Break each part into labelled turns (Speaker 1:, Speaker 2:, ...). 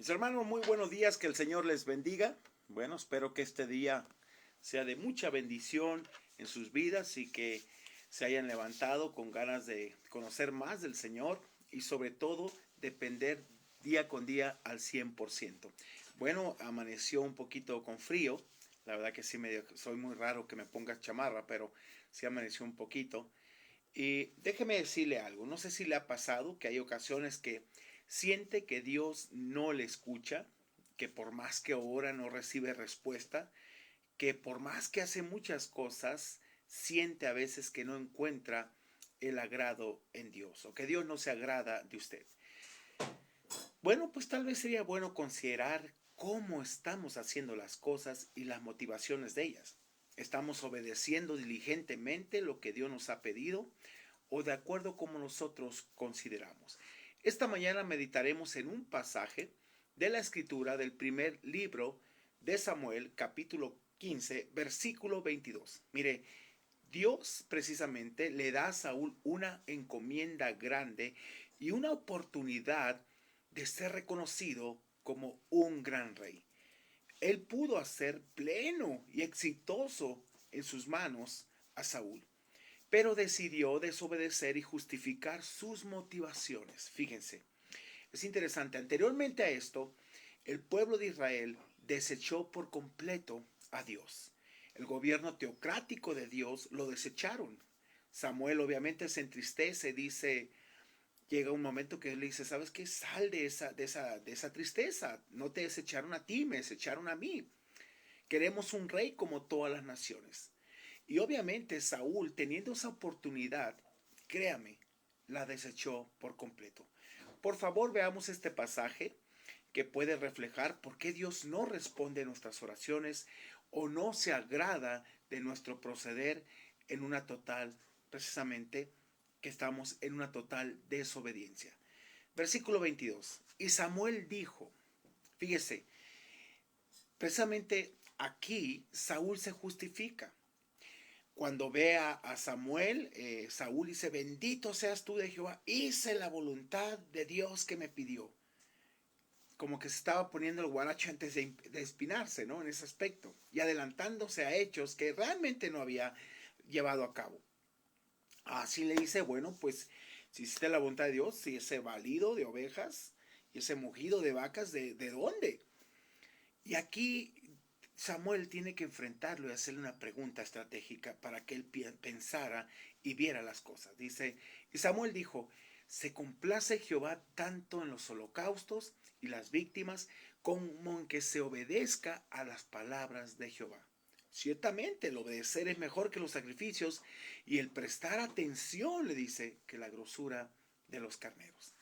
Speaker 1: Mis hermanos, muy buenos días, que el Señor les bendiga. Bueno, espero que este día sea de mucha bendición en sus vidas y que se hayan levantado con ganas de conocer más del Señor y sobre todo depender día con día al 100%. Bueno, amaneció un poquito con frío. La verdad que sí, soy muy raro que me ponga chamarra, pero sí amaneció un poquito. Y déjeme decirle algo, no sé si le ha pasado que hay ocasiones que siente que Dios no le escucha, que por más que ora no recibe respuesta, que por más que hace muchas cosas, siente a veces que no encuentra el agrado en Dios o que Dios no se agrada de usted. Bueno, pues tal vez sería bueno considerar cómo estamos haciendo las cosas y las motivaciones de ellas. ¿Estamos obedeciendo diligentemente lo que Dios nos ha pedido o de acuerdo como nosotros consideramos? Esta mañana meditaremos en un pasaje de la escritura del primer libro de Samuel, capítulo 15, versículo 22. Mire, Dios precisamente le da a Saúl una encomienda grande y una oportunidad de ser reconocido como un gran rey. Él pudo hacer pleno y exitoso en sus manos a Saúl, pero decidió desobedecer y justificar sus motivaciones. Fíjense, es interesante. Anteriormente a esto, el pueblo de Israel desechó por completo a Dios. El gobierno teocrático de Dios lo desecharon. Samuel obviamente se entristece, dice, llega un momento que él le dice, ¿sabes qué? Sal de esa tristeza. No te desecharon a ti, me desecharon a mí. Queremos un rey como todas las naciones. Y obviamente Saúl, teniendo esa oportunidad, créame, la desechó por completo. Por favor, veamos este pasaje que puede reflejar por qué Dios no responde a nuestras oraciones o no se agrada de nuestro proceder en una total, precisamente, que estamos en una total desobediencia. Versículo 22. Y Samuel dijo, fíjese, precisamente aquí Saúl se justifica. Cuando ve a Samuel, Saúl dice, bendito seas tú de Jehová, hice la voluntad de Dios que me pidió. Como que se estaba poniendo el guaracho antes de espinarse, ¿no? En ese aspecto. Y adelantándose a hechos que realmente no había llevado a cabo. Así le dice, bueno, pues si hiciste la voluntad de Dios, si ese balido de ovejas y ese mugido de vacas, ¿de dónde? Y aquí Samuel tiene que enfrentarlo y hacerle una pregunta estratégica para que él pensara y viera las cosas. Dice, y Samuel dijo, se complace Jehová tanto en los holocaustos y las víctimas como en que se obedezca a las palabras de Jehová. Ciertamente el obedecer es mejor que los sacrificios y el prestar atención, le dice, que la grosura de los carneros.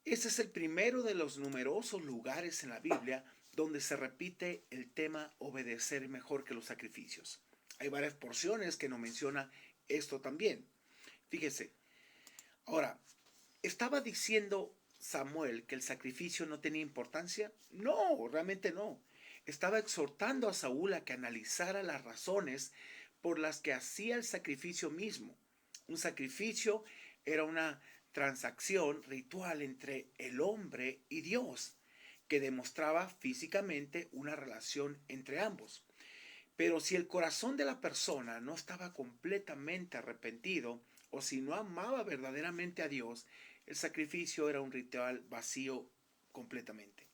Speaker 1: Este es el primero de los numerosos lugares en la Biblia donde se repite el tema obedecer mejor que los sacrificios. Hay varias porciones que nos menciona esto también. Fíjese, ahora, ¿estaba diciendo Samuel que el sacrificio no tenía importancia? No, realmente no. Estaba exhortando a Saúl a que analizara las razones por las que hacía el sacrificio mismo. Un sacrificio era una transacción ritual entre el hombre y Dios, que demostraba físicamente una relación entre ambos. Pero si el corazón de la persona no estaba completamente arrepentido o si no amaba verdaderamente a Dios, el sacrificio era un ritual vacío completamente.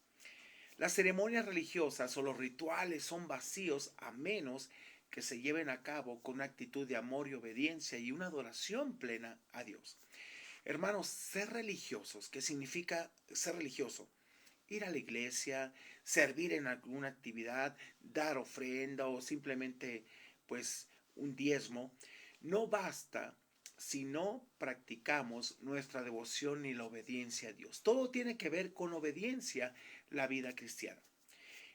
Speaker 1: Las ceremonias religiosas o los rituales son vacíos a menos que se lleven a cabo con una actitud de amor y obediencia y una adoración plena a Dios. Hermanos, ser religiosos, ¿qué significa ser religioso? Ir a la iglesia, servir en alguna actividad, dar ofrenda o simplemente pues un diezmo, no basta si no practicamos nuestra devoción y la obediencia a Dios. Todo tiene que ver con obediencia la vida cristiana.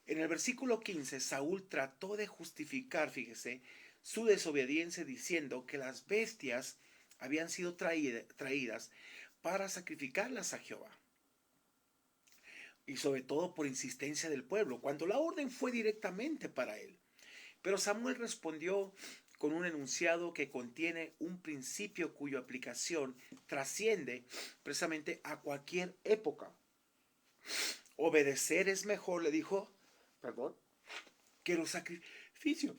Speaker 1: En el versículo 15, Saúl trató de justificar, fíjese, su desobediencia diciendo que las bestias habían sido traídas para sacrificarlas a Jehová. Y sobre todo por insistencia del pueblo, cuando la orden fue directamente para él. Pero Samuel respondió con un enunciado que contiene un principio cuya aplicación trasciende precisamente a cualquier época Obedecer es mejor, le dijo, perdón, que los sacrificios.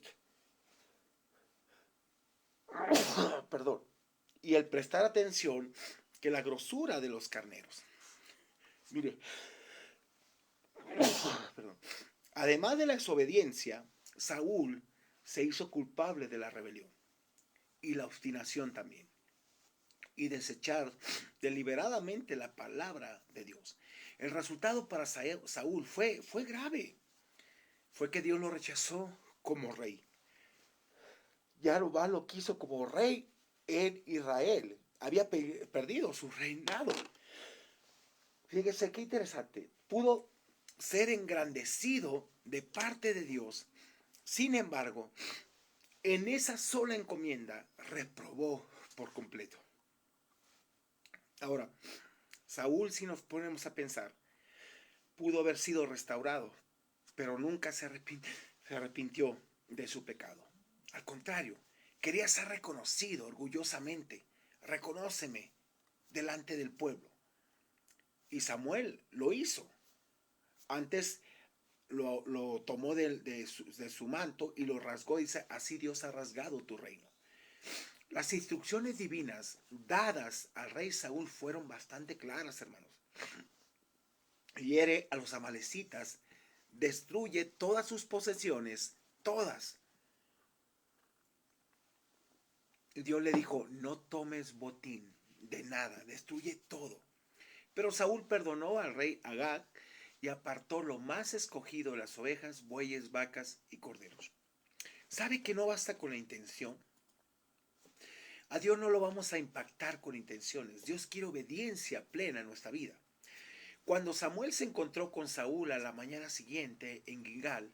Speaker 1: Perdón. Y el prestar atención que la grosura de los carneros. Mire, perdón. Además de la desobediencia, Saúl se hizo culpable de la rebelión y la obstinación también, y desechar deliberadamente la palabra de Dios. El resultado para Saúl fue grave. Fue que Dios lo rechazó como rey. Jeroboam lo quiso como rey en Israel. Había perdido su reinado. Fíjese qué interesante. Pudo ser engrandecido de parte de Dios. Sin embargo, en esa sola encomienda reprobó por completo. Ahora, Saúl, si nos ponemos a pensar, pudo haber sido restaurado, pero nunca se arrepintió de su pecado. Al contrario, quería ser reconocido orgullosamente. Reconóceme delante del pueblo. Y Samuel lo hizo. Antes lo tomó de su manto y lo rasgó. Dice, así Dios ha rasgado tu reino. Las instrucciones divinas dadas al rey Saúl fueron bastante claras, hermanos. Hiere a los amalecitas, destruye todas sus posesiones, todas. Dios le dijo, no tomes botín de nada, destruye todo. Pero Saúl perdonó al rey Agag y apartó lo más escogido de las ovejas, bueyes, vacas y corderos. ¿Sabe que no basta con la intención? A Dios no lo vamos a impactar con intenciones. Dios quiere obediencia plena en nuestra vida. Cuando Samuel se encontró con Saúl a la mañana siguiente en Gilgal,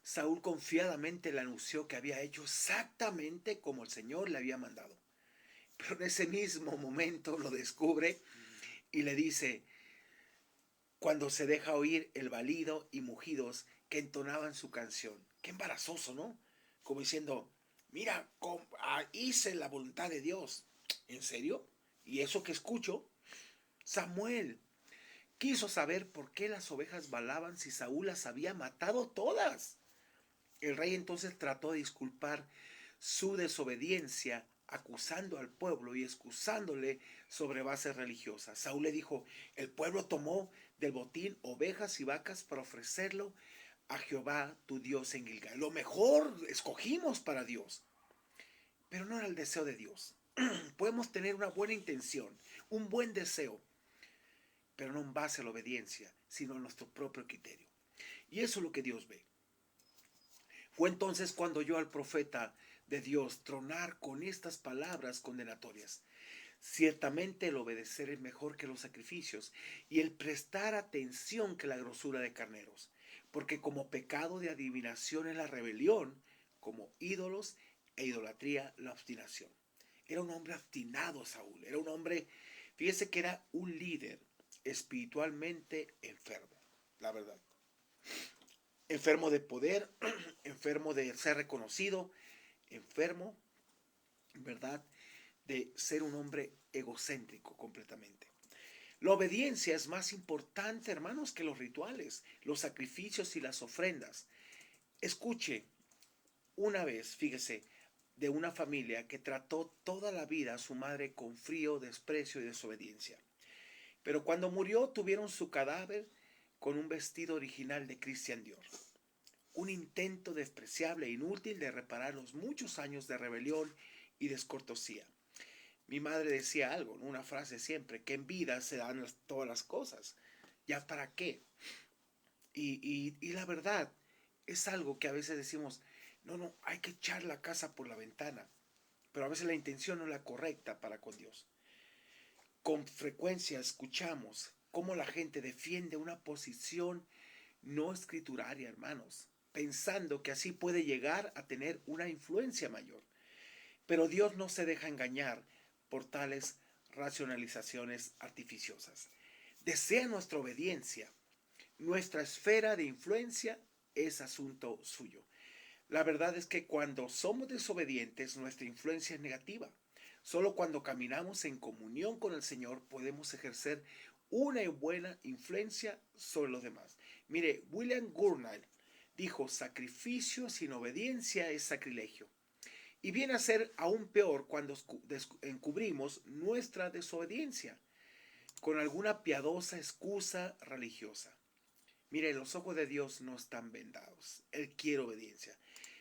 Speaker 1: Saúl confiadamente le anunció que había hecho exactamente como el Señor le había mandado. Pero en ese mismo momento lo descubre y le dice, cuando se deja oír el balido y mugidos que entonaban su canción. Qué embarazoso, ¿no? Como diciendo, mira, hice la voluntad de Dios. ¿En serio? ¿Y eso que escucho? Samuel quiso saber por qué las ovejas balaban si Saúl las había matado todas. El rey entonces trató de disculpar su desobediencia, acusando al pueblo y excusándole sobre bases religiosas. Saúl le dijo, el pueblo tomó del botín ovejas y vacas para ofrecerlo a Jehová tu Dios en Gilgal. Lo mejor escogimos para Dios, pero no era el deseo de Dios. Podemos tener una buena intención, un buen deseo, pero no en base a la obediencia, sino en nuestro propio criterio. Y eso es lo que Dios ve. Fue entonces cuando oyó al profeta de Dios tronar con estas palabras condenatorias. Ciertamente el obedecer es mejor que los sacrificios y el prestar atención que la grosura de carneros, porque como pecado de adivinación es la rebelión, como ídolos e idolatría la obstinación. Era un hombre obstinado Saúl, era un hombre, fíjese que era un líder espiritualmente enfermo, la verdad. Enfermo de poder, enfermo de ser reconocido, enfermo, ¿verdad? De ser un hombre egocéntrico completamente. La obediencia es más importante, hermanos, que los rituales, los sacrificios y las ofrendas. Escuche, una vez, fíjese, de una familia que trató toda la vida a su madre con frío, desprecio y desobediencia. Pero cuando murió tuvieron su cadáver con un vestido original de Christian Dior. Un intento despreciable e inútil de reparar los muchos años de rebelión y descortesía. Mi madre decía algo, ¿no? Una frase siempre, que en vida se dan todas las cosas. ¿Ya para qué? Y la verdad es algo que a veces decimos, no, hay que echar la casa por la ventana. Pero a veces la intención no es la correcta para con Dios. Con frecuencia escuchamos cómo la gente defiende una posición no escrituraria, hermanos, pensando que así puede llegar a tener una influencia mayor. Pero Dios no se deja engañar por tales racionalizaciones artificiosas. Desea nuestra obediencia. Nuestra esfera de influencia es asunto suyo. La verdad es que cuando somos desobedientes, nuestra influencia es negativa. Solo cuando caminamos en comunión con el Señor podemos ejercer una buena influencia sobre los demás. Mire, William Gurnall dijo, sacrificio sin obediencia es sacrilegio. Y viene a ser aún peor cuando encubrimos nuestra desobediencia con alguna piadosa excusa religiosa. Mire, los ojos de Dios no están vendados. Él quiere obediencia.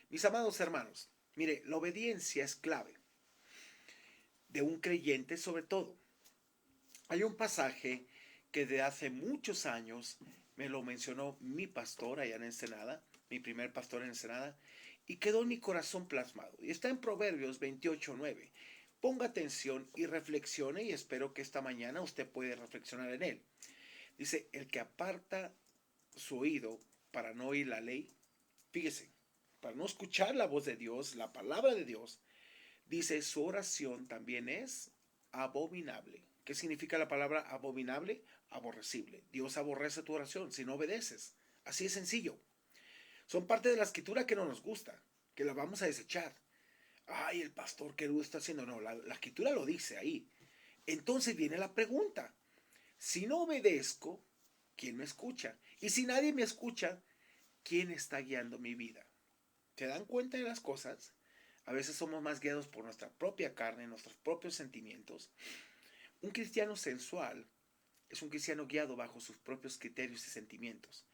Speaker 1: Mis amados hermanos, mire, la obediencia es clave de un creyente sobre todo. Hay un pasaje que de hace muchos años me lo mencionó mi pastor allá en Ensenada, mi primer pastor en Ensenada, y quedó en mi corazón plasmado. Y está en Proverbios 28:9. Ponga atención y reflexione, y espero que esta mañana usted pueda reflexionar en él. Dice, el que aparta su oído para no oír la ley, fíjese, para no escuchar la voz de Dios, la palabra de Dios, dice, su oración también es abominable. ¿Qué significa la palabra abominable? Aborrecible. Dios aborrece tu oración si no obedeces. Así de sencillo. Son parte de la escritura que no nos gusta, que la vamos a desechar. Ay, el pastor, ¿qué está haciendo? No, la escritura lo dice ahí. Entonces viene la pregunta. Si no obedezco, ¿quién me escucha? Y si nadie me escucha, ¿quién está guiando mi vida? ¿Se dan cuenta de las cosas? A veces somos más guiados por nuestra propia carne, nuestros propios sentimientos. Un cristiano sensual es un cristiano guiado bajo sus propios criterios y sentimientos,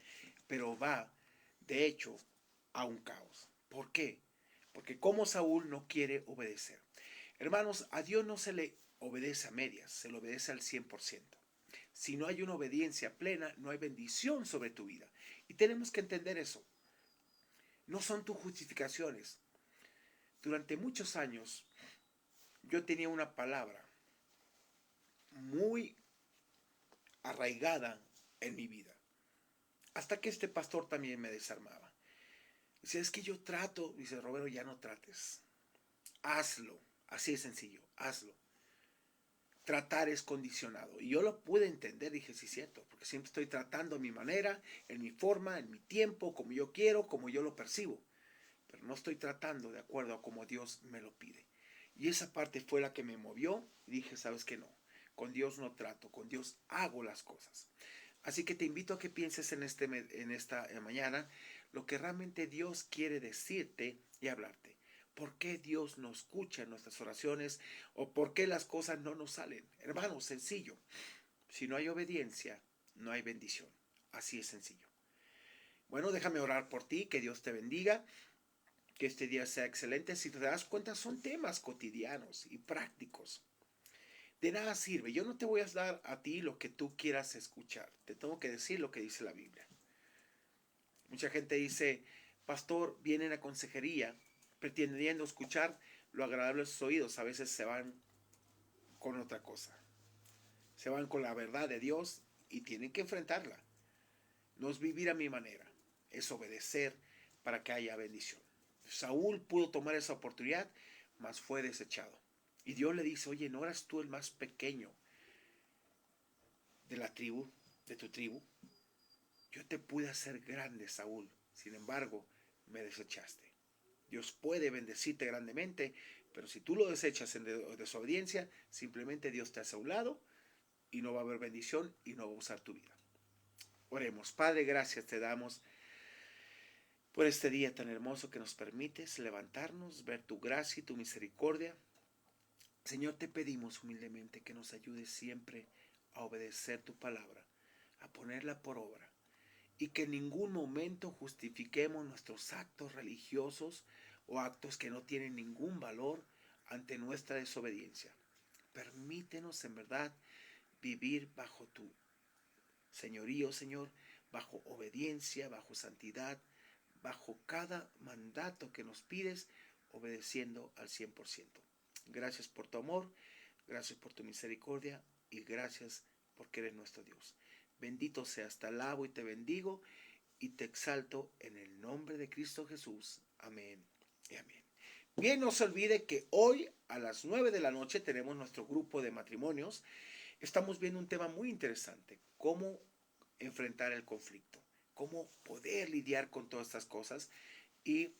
Speaker 1: pero va, de hecho, a un caos. ¿Por qué? Porque como Saúl no quiere obedecer. Hermanos, a Dios no se le obedece a medias, se le obedece al 100%. Si no hay una obediencia plena, no hay bendición sobre tu vida. Y tenemos que entender eso. No son tus justificaciones. Durante muchos años yo tenía una palabra muy arraigada en mi vida. Hasta que este pastor también me desarmaba. Dice, es que yo trato. Dice, Roberto, ya no trates. Hazlo. Así de sencillo, hazlo. Tratar es condicionado. Y yo lo pude entender, dije, sí, cierto, porque siempre estoy tratando a mi manera, en mi forma, en mi tiempo, como yo quiero, como yo lo percibo. Pero no estoy tratando de acuerdo a como Dios me lo pide. Y esa parte fue la que me movió y dije, ¿sabes qué? No, con Dios no trato, con Dios hago las cosas. Así que te invito a que pienses en esta mañana lo que realmente Dios quiere decirte y hablarte. ¿Por qué Dios no escucha nuestras oraciones o por qué las cosas no nos salen? Hermano, sencillo. Si no hay obediencia, no hay bendición. Así es sencillo. Bueno, déjame orar por ti, que Dios te bendiga, que este día sea excelente. Si te das cuenta, son temas cotidianos y prácticos. De nada sirve. Yo no te voy a dar a ti lo que tú quieras escuchar. Te tengo que decir lo que dice la Biblia. Mucha gente dice, pastor, viene en la consejería pretendiendo escuchar lo agradable de sus oídos. A veces se van con otra cosa. Se van con la verdad de Dios y tienen que enfrentarla. No es vivir a mi manera, es obedecer para que haya bendición. Saúl pudo tomar esa oportunidad, mas fue desechado. Y Dios le dice, oye, ¿no eras tú el más pequeño de la tribu, de tu tribu? Yo te pude hacer grande, Saúl. Sin embargo, me desechaste. Dios puede bendecirte grandemente, pero si tú lo desechas en desobediencia, simplemente Dios te hace a un lado y no va a haber bendición y no va a usar tu vida. Oremos. Padre, gracias te damos por este día tan hermoso que nos permites levantarnos, ver tu gracia y tu misericordia. Señor, te pedimos humildemente que nos ayudes siempre a obedecer tu palabra, a ponerla por obra, y que en ningún momento justifiquemos nuestros actos religiosos o actos que no tienen ningún valor ante nuestra desobediencia. Permítenos en verdad vivir bajo tu señorío, Señor, bajo obediencia, bajo santidad, bajo cada mandato que nos pides, obedeciendo al 100%. Gracias por tu amor, gracias por tu misericordia y gracias porque eres nuestro Dios. Bendito seas, te alabo y te bendigo y te exalto en el nombre de Cristo Jesús. Amén y amén. Bien, no se olvide que hoy a las 9 de la noche tenemos nuestro grupo de matrimonios. Estamos viendo un tema muy interesante, cómo enfrentar el conflicto, cómo poder lidiar con todas estas cosas y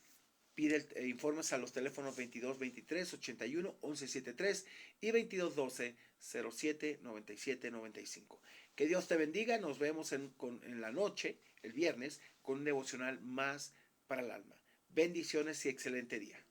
Speaker 1: Pide informes a los teléfonos 22 23 81 11 73 y 22 12 07 97 95. Que Dios te bendiga. Nos vemos en la noche, el viernes, con un devocional más para el alma. Bendiciones y excelente día.